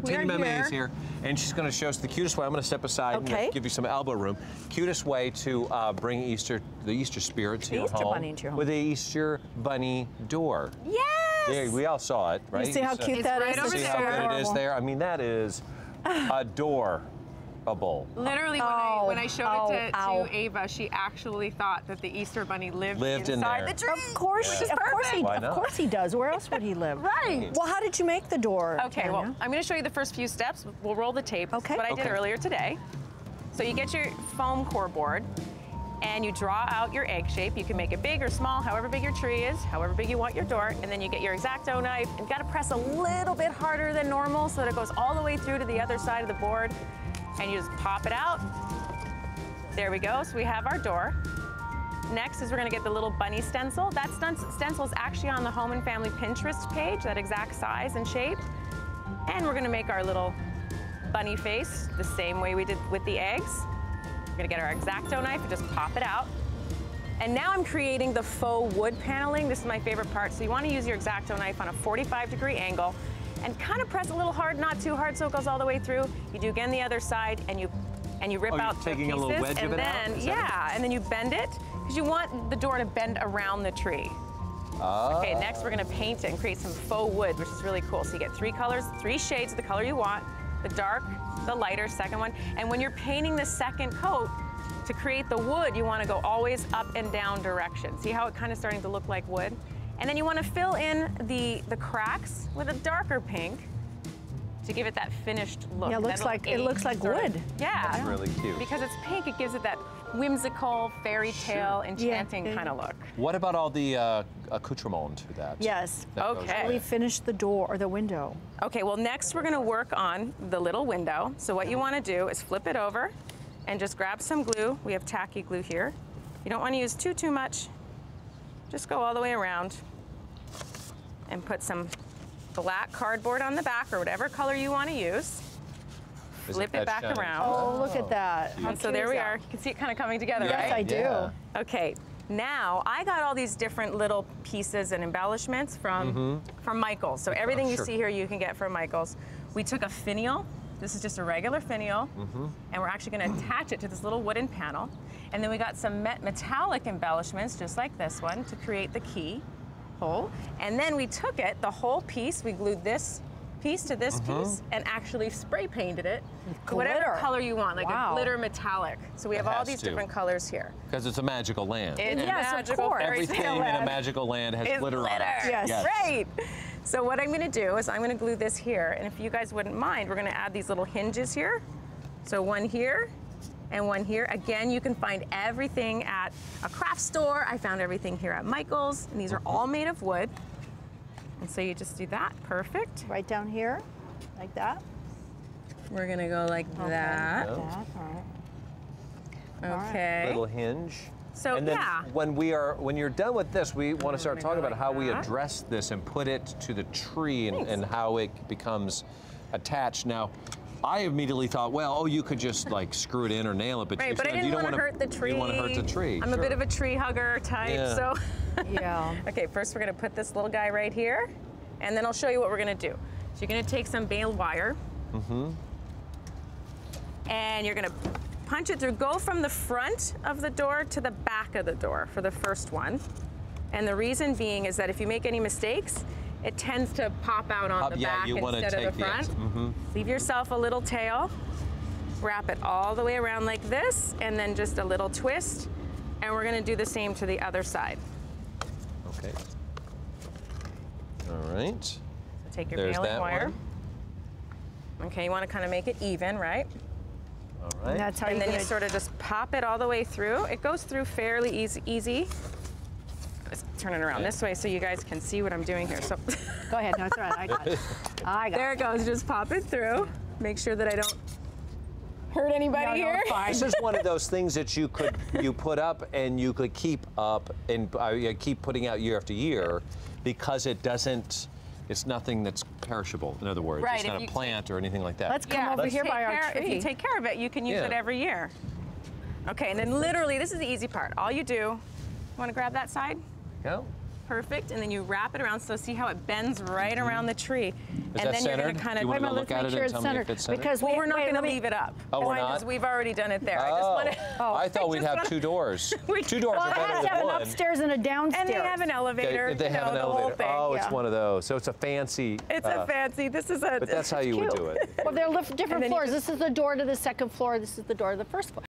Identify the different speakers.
Speaker 1: Tanya Memme is here, and she's going to show us the cutest way. I'm going to step aside and give you some elbow room. Cutest way to bring the Easter spirit to your home with the Easter bunny door.
Speaker 2: Yes!
Speaker 1: Yeah, we all saw it, right?
Speaker 3: You see how cute that is?
Speaker 1: See how good it is there? I mean, that is adorable.
Speaker 2: Literally, when I showed it to Ava, she actually thought that the Easter bunny lived inside the tree.
Speaker 3: Of course, of course he does. Where else would he live?
Speaker 2: Right.
Speaker 3: Well, how did you make the door?
Speaker 2: Okay,
Speaker 3: Tanya?
Speaker 2: well, I'm going to show you the first few steps. We'll roll the tape.
Speaker 3: Okay.
Speaker 2: What I did earlier today. So you get your foam core board, and you draw out your egg shape. You can make it big or small, however big your tree is, however big you want your door, and then you get your X-Acto knife, and you gotta press a little bit harder than normal so that it goes all the way through to the other side of the board, and you just pop it out. There we go, so we have our door. Next is we're gonna get the little bunny stencil. That stencil is actually on the Home and Family Pinterest page, that exact size and shape. And we're gonna make our little bunny face the same way we did with the eggs. We're gonna get our X-Acto knife and just pop it out. And now I'm creating the faux wood paneling. This is my favorite part. So you wanna use your X-Acto knife on a 45-degree angle and kind of press a little hard, not too hard so it goes all the way through. You do again the other side and you rip out the pieces.
Speaker 1: A little wedge of it out?
Speaker 2: And then you bend it because you want the door to bend around the tree. Okay, next we're gonna paint it and create some faux wood, which is really cool. So you get 3 colors, 3 shades of the color you want, the dark, the lighter, second one. And when you're painting the second coat, to create the wood, you want to go always up and down direction. See how it kind of starting to look like wood? And then you want to fill in the cracks with a darker pink to give it that finished look.
Speaker 3: Yeah, it looks like wood.
Speaker 2: Yeah.
Speaker 1: That's really cute.
Speaker 2: Because it's pink, it gives it that whimsical, fairy tale, enchanting kind of look.
Speaker 1: What about all the accoutrement to that?
Speaker 3: Yes.
Speaker 2: Okay.
Speaker 3: We finished the door or the window.
Speaker 2: Okay, well next we're gonna work on the little window. So what you wanna do is flip it over and just grab some glue. We have tacky glue here. You don't wanna use too much. Just go all the way around and put some black cardboard on the back or whatever color you wanna use. Flip it back around.
Speaker 3: Oh, look at that.
Speaker 2: And so there we are. You can see it kind of coming together, right?
Speaker 3: Yes, I do.
Speaker 1: Yeah.
Speaker 2: Okay, now I got all these different little pieces and embellishments from Michaels. So everything you see here you can get from Michaels. We took a finial. This is just a regular finial, and we're actually going to attach it to this little wooden panel. And then we got some metallic embellishments, just like this one, to create the key hole. And then we took it, the whole piece, we glued this piece to this piece and actually spray painted it whatever color you want, like a glitter metallic. So we have all these different colors here.
Speaker 1: Because it's a magical land.
Speaker 2: It's magical.
Speaker 1: Everything in a magical land has glitter on it.
Speaker 3: Yes.
Speaker 2: Right. So what I'm going to do is I'm going to glue this here, and if you guys wouldn't mind, we're going to add these little hinges here. So one here and one here. Again, you can find everything at a craft store. I found everything here at Michaels, and these are all made of wood. And so you just do that, perfect.
Speaker 3: Right down here, like that.
Speaker 2: We're gonna go like that.
Speaker 3: Like that. All right.
Speaker 2: Okay.
Speaker 1: Little hinge.
Speaker 2: So
Speaker 1: and then when you're done with this, we want to start talking about how we
Speaker 2: that.
Speaker 1: address this and put it to the tree and how it becomes attached. Now, I immediately thought, well, you could just like screw it in or nail it, but,
Speaker 2: right, but I didn't want to hurt the tree.
Speaker 1: You want to hurt the tree.
Speaker 2: I'm a bit of a tree hugger type, so.
Speaker 3: Yeah.
Speaker 2: Okay, first we're gonna put this little guy right here, and then I'll show you what we're gonna do. So you're gonna take some bale wire, and you're gonna punch it through. Go from the front of the door to the back of the door for the first one. And the reason being is that if you make any mistakes, it tends to pop out on the back instead of the front. Leave yourself a little tail, wrap it all the way around like this, and then just a little twist. And we're gonna do the same to the other side.
Speaker 1: Okay. All right. So
Speaker 2: take your baling wire. Okay, you want to kind of make it even, right?
Speaker 1: All right.
Speaker 3: And that's how
Speaker 2: then you sort of just pop it all the way through. It goes through fairly easy. Let's turn it around this way so you guys can see what I'm doing here. So
Speaker 3: go ahead. No, it's all right. I got it.
Speaker 2: There it goes. Just pop it through. Make sure that I don't hurt anybody here.
Speaker 1: This is one of those things that you put up and you could keep up and keep putting out year after year because it's nothing that's perishable. In other words, it's not a plant or anything like that.
Speaker 3: Let's come over here by our tree.
Speaker 2: If you take care of it, you can use it every year. Okay, and then literally, this is the easy part. All you do, you want to grab that side?
Speaker 1: Go.
Speaker 2: perfect, and then you wrap it around, so see how it bends right around the tree.
Speaker 1: Is
Speaker 2: and
Speaker 1: that
Speaker 2: then
Speaker 1: centered?
Speaker 2: You're gonna kind of
Speaker 1: You want to look at it and tell me if it's centered?
Speaker 3: Because
Speaker 2: we're not going to leave it up.
Speaker 1: Oh, we're not?
Speaker 2: We've already done it there.
Speaker 1: Oh.
Speaker 2: I just want to.
Speaker 1: I thought we'd have 2 doors. 2 doors are better than
Speaker 3: have
Speaker 1: one.
Speaker 3: an upstairs and a downstairs.
Speaker 2: And they have an elevator.
Speaker 1: They have an
Speaker 2: the whole
Speaker 1: elevator.
Speaker 2: thing.
Speaker 1: Oh, it's
Speaker 3: yeah.
Speaker 1: one of those. So it's a fancy.
Speaker 2: It's a fancy. This is a.
Speaker 1: But that's how you would do it.
Speaker 3: Well, they're different
Speaker 2: then you
Speaker 3: floors. This is the door to the second floor. This is the door to the first floor.